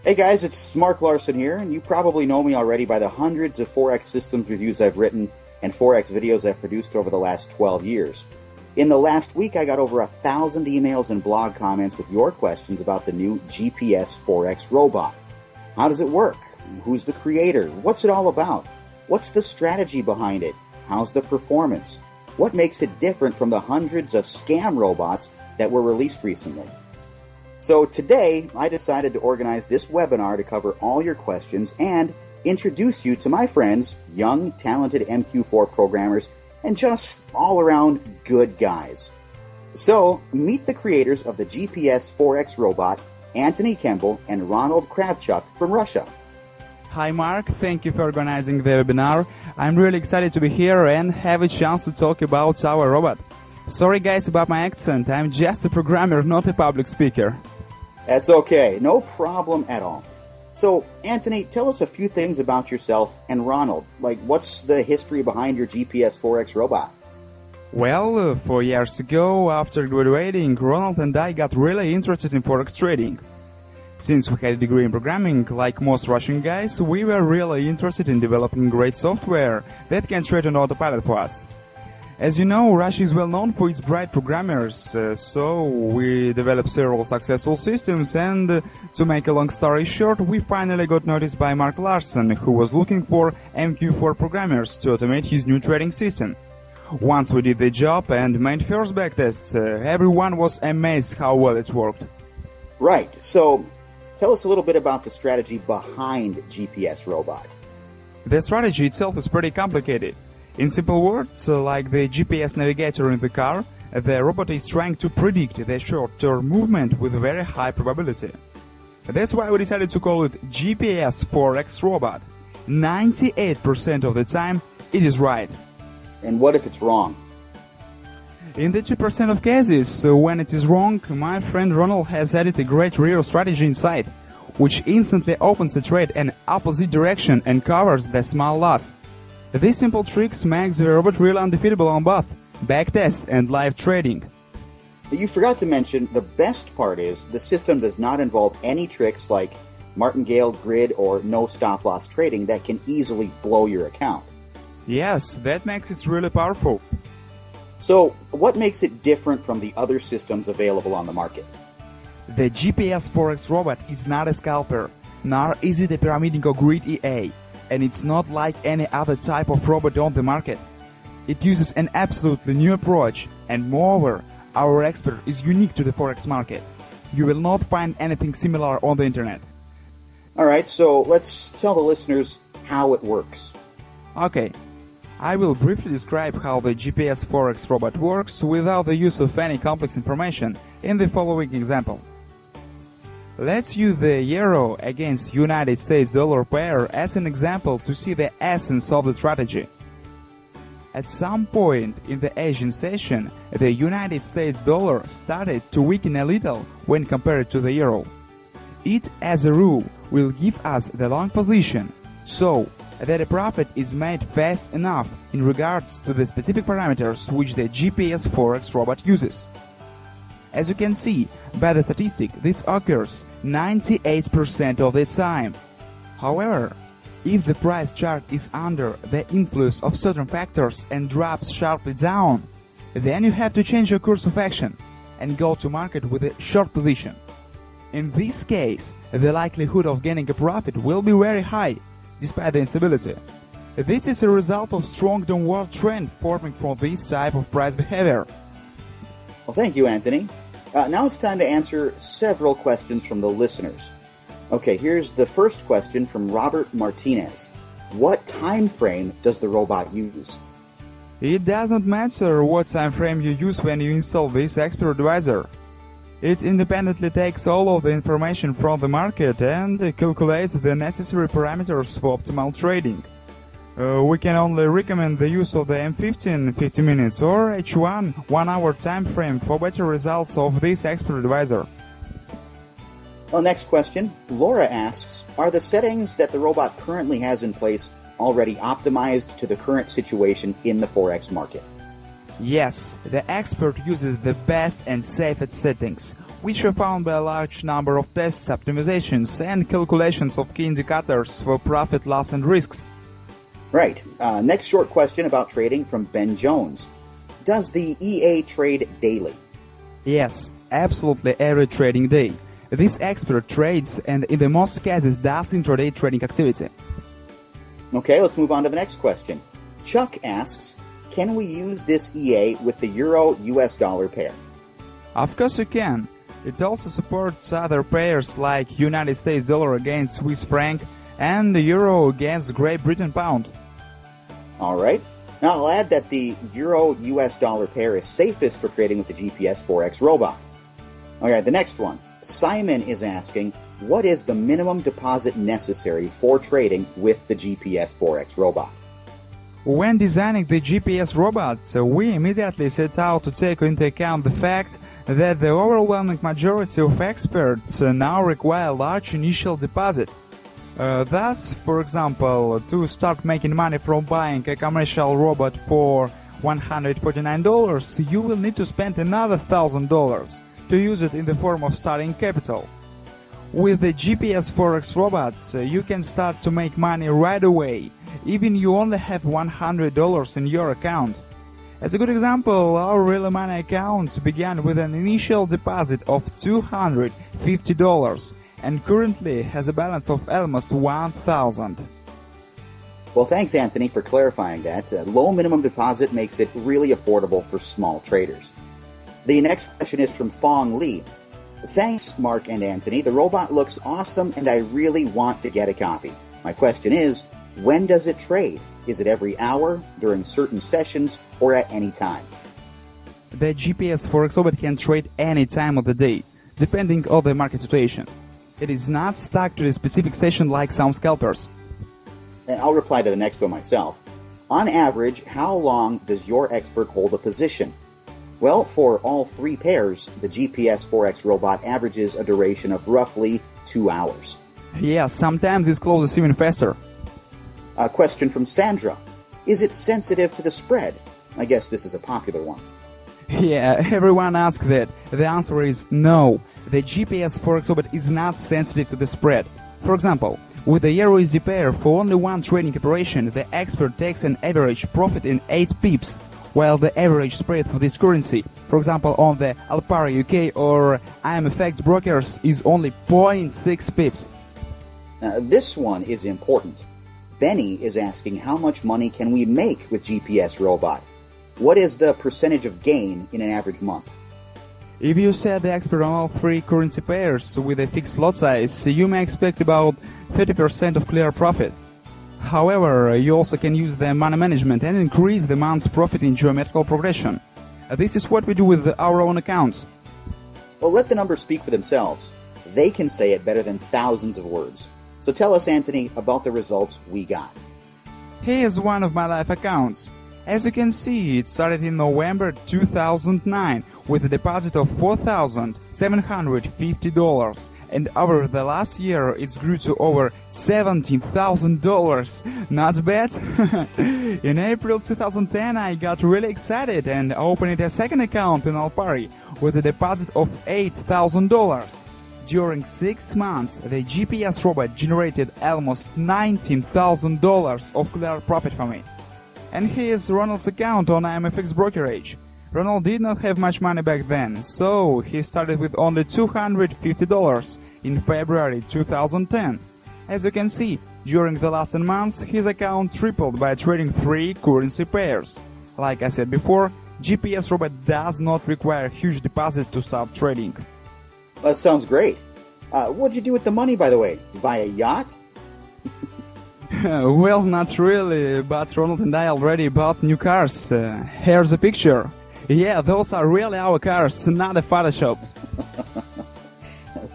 Hey guys, it's Mark Larsen here, and you probably know me already by the hundreds of Forex systems reviews I've written and Forex videos I've produced over the last 12 years. In the last week, I got over 1,000 emails and blog comments with your questions about the new GPS Forex robot. How does it work? Who's the creator? What's it all about? What's the strategy behind it? How's the performance? What makes it different from the hundreds of scam robots that were released recently? So today, I decided to organize this webinar to cover all your questions and introduce you to my friends, young, talented MQ4 programmers, and just all-around good guys. So, meet the creators of the GPS Forex robot, Antony and Ronald Kravchuk from Russia. Hi Mark, thank you for organizing the webinar. I'm really excited to be here and have a chance to talk about our robot. Sorry guys about my accent, I'm just a programmer, not a public speaker. That's okay, no problem at all. So, Antony, tell us a few things about yourself and Ronald. Like, what's the history behind your GPS Forex robot? Well, 4 years ago, after graduating, Ronald and I got really interested in Forex trading. Since we had a degree in programming, like most Russian guys, we were really interested in developing great software that can trade on autopilot for us. As you know, Russia is well known for its bright programmers, so we developed several successful systems, and to make a long story short, we finally got noticed by Mark Larsen, who was looking for MQ4 programmers to automate his new trading system. Once we did the job and made first backtests, everyone was amazed how well it worked. Right, so tell us a little bit about the strategy behind GPS Robot. The strategy itself is pretty complicated. In simple words, like the GPS navigator in the car, the robot is trying to predict the short-term movement with very high probability. That's why we decided to call it GPS Forex robot. 98% of the time, it is right. And what if it's wrong? In the 2% of cases, when it is wrong, my friend Ronald has added a great real strategy inside, which instantly opens the trade in opposite direction and covers the small loss. These simple tricks makes the robot really undefeatable on both backtest and live trading. You forgot to mention, the best part is the system does not involve any tricks like martingale, grid, or no stop-loss trading that can easily blow your account. Yes, that makes it really powerful. So, what makes it different from the other systems available on the market? The GPS Forex robot is not a scalper, nor is it a pyramiding or grid EA. And it's not like any other type of robot on the market. It uses an absolutely new approach, and moreover, our expert is unique to the Forex market. You will not find anything similar on the internet. Alright, so let's tell the listeners how it works. Okay, I will briefly describe how the GPS Forex robot works without the use of any complex information in the following example. Let's use the euro against United States dollar pair as an example to see the essence of the strategy. At some point in the Asian session, the United States dollar started to weaken a little when compared to the euro. It, as a rule, will give us the long position, so that a profit is made fast enough in regards to the specific parameters which the GPS Forex robot uses. As you can see by the statistic, this occurs 98% of the time. However, if the price chart is under the influence of certain factors and drops sharply down, then you have to change your course of action and go to market with a short position. In this case, the likelihood of gaining a profit will be very high, despite the instability. This is a result of strong downward trend forming from this type of price behavior. Well, thank you, Antony. Now it's time to answer several questions from the listeners. Okay, here's the first question from Robert Martinez. What time frame does the robot use? It does not matter what time frame you use when you install this expert advisor. It independently takes all of the information from the market and calculates the necessary parameters for optimal trading. We can only recommend the use of the M15 50 minutes or H1 1 hour time frame for better results of this expert advisor. Well, next question. Laura asks, are the settings that the robot currently has in place already optimized to the current situation in the Forex market? Yes, the expert uses the best and safest settings, which were found by a large number of tests, optimizations, and calculations of key indicators for profit, loss, and risks. Right. Next short question about trading from Ben Jones. Does the EA trade daily? Yes, absolutely every trading day. This expert trades and in the most cases does intraday trading activity. Okay, let's move on to the next question. Chuck asks, can we use this EA with the Euro-US dollar pair? Of course you can. It also supports other pairs like United States dollar against Swiss franc and the Euro against Great Britain pound. All right. Now I'll add that the Euro-US dollar pair is safest for trading with the GPS Forex robot. All right, the next one. Simon is asking, what is the minimum deposit necessary for trading with the GPS Forex robot? When designing the GPS robot, we immediately set out to take into account the fact that the overwhelming majority of experts now require large initial deposit. Thus, for example, to start making money from buying a commercial robot for $149, you will need to spend another $1,000 to use it in the form of starting capital. With the GPS Forex robot, you can start to make money right away, even you only have $100 in your account. As a good example, our Real Money account began with an initial deposit of $250 and currently has a balance of almost $1,000. Well, thanks, Anthony, for clarifying that. Low minimum deposit makes it really affordable for small traders. The next question is from Fong Li. Thanks, Mark and Anthony. The robot looks awesome, and I really want to get a copy. My question is, when does it trade? Is it every hour, during certain sessions, or at any time? The GPS Forex robot can trade any time of the day, depending on the market situation. It is not stuck to a specific session like some scalpers. I'll reply to the next one myself. On average, how long does your expert hold a position? Well, for all three pairs, the GPS Forex robot averages a duration of roughly 2 hours. Yeah, sometimes it closes even faster. A question from Sandra. Is it sensitive to the spread? I guess this is a popular one. Yeah, everyone asks that. The answer is no. The GPS Forex robot is not sensitive to the spread. For example, with the Euro-USD pair for only one trading operation, the expert takes an average profit in 8 pips. While the average spread for this currency, for example on the Alpara UK or IMFX brokers, is only 0.6 pips. Now, this one is important. Benny is asking how much money can we make with GPS Robot? What is the percentage of gain in an average month? If you set the expert on all three currency pairs with a fixed lot size, you may expect about 30% of clear profit. However, you also can use the money management and increase the month's profit in geometrical progression. This is what we do with our own accounts. Well, let the numbers speak for themselves. They can say it better than thousands of words. So tell us, Anthony, about the results we got. Here's one of my live accounts. As you can see, it started in November 2009 with a deposit of $4,750, and over the last year it grew to over $17,000. Not bad? In April 2010 I got really excited and opened a second account in Alpari with a deposit of $8,000. During 6 months, the GPS robot generated almost $19,000 of clear profit for me. And here's Ronald's account on IMFX brokerage. Ronald did not have much money back then, so he started with only $250 in February 2010. As you can see, during the last 10 months, his account tripled by trading 3 currency pairs. Like I said before, GPS robot does not require huge deposits to start trading. That sounds great. What'd you do with the money, by the way? Buy a yacht? Well, not really, but Ronald and I already bought new cars. Here's a picture. Yeah, those are really our cars, not a Photoshop.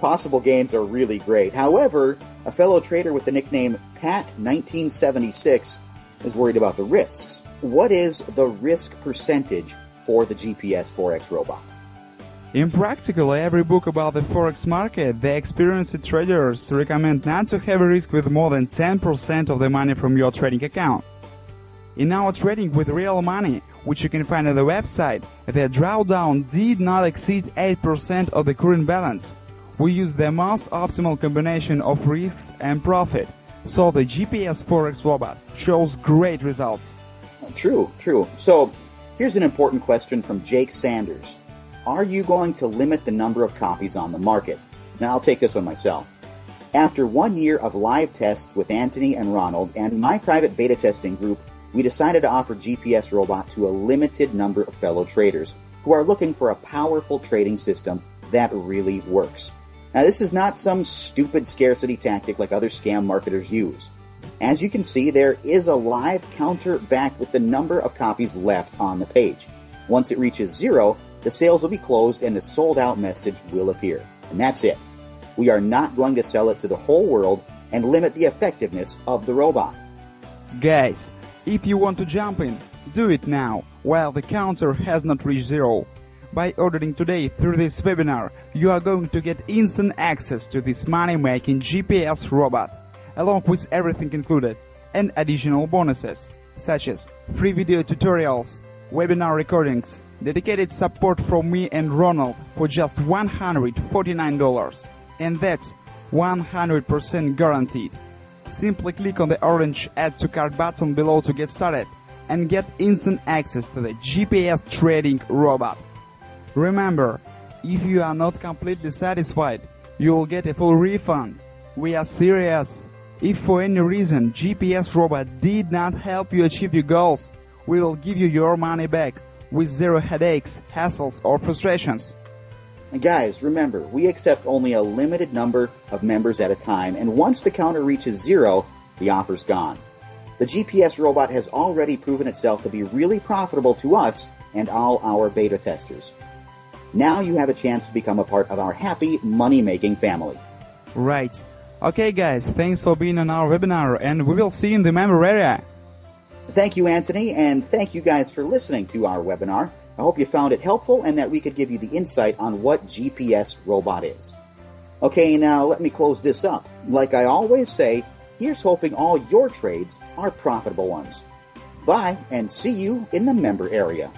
Possible gains are really great. However, a fellow trader with the nickname Pat1976 is worried about the risks. What is the risk percentage for the GPS Forex robot? In practically every book about the Forex market, the experienced traders recommend not to have a risk with more than 10% of the money from your trading account. In our trading with real money, which you can find on the website, the drawdown did not exceed 8% of the current balance. We used the most optimal combination of risks and profit, so the GPS Forex robot shows great results. True. So, here's an important question from Jake Sanders. Are you going to limit the number of copies on the market? Now, I'll take this one myself. After 1 year of live tests with Antony and Ronald and my private beta testing group, we decided to offer GPS Robot to a limited number of fellow traders who are looking for a powerful trading system that really works. Now, this is not some stupid scarcity tactic like other scam marketers use. As you can see, there is a live counter back with the number of copies left on the page. Once it reaches 0, the sales will be closed and the sold out message will appear. And that's it. We are not going to sell it to the whole world and limit the effectiveness of the robot. Guys, if you want to jump in, do it now, while the counter has not reached 0. By ordering today through this webinar, you are going to get instant access to this money-making GPS robot, along with everything included, and additional bonuses, such as free video tutorials, webinar recordings, dedicated support from me and Ronald for just $149. And that's 100% guaranteed. Simply click on the orange Add to Cart button below to get started and get instant access to the GPS trading robot. Remember, if you are not completely satisfied, you will get a full refund. We are serious. If for any reason GPS robot did not help you achieve your goals, we will give you your money back with zero headaches, hassles, or frustrations. And guys, remember, we accept only a limited number of members at a time, and once the counter reaches 0, the offer's gone. The GPS robot has already proven itself to be really profitable to us and all our beta testers. Now you have a chance to become a part of our happy money-making family. Right. Okay guys, thanks for being on our webinar, and we will see you in the member area. Thank you, Antony, and thank you guys for listening to our webinar. I hope you found it helpful and that we could give you the insight on what GPS Robot is. Okay, now let me close this up. Like I always say, here's hoping all your trades are profitable ones. Bye, and see you in the member area.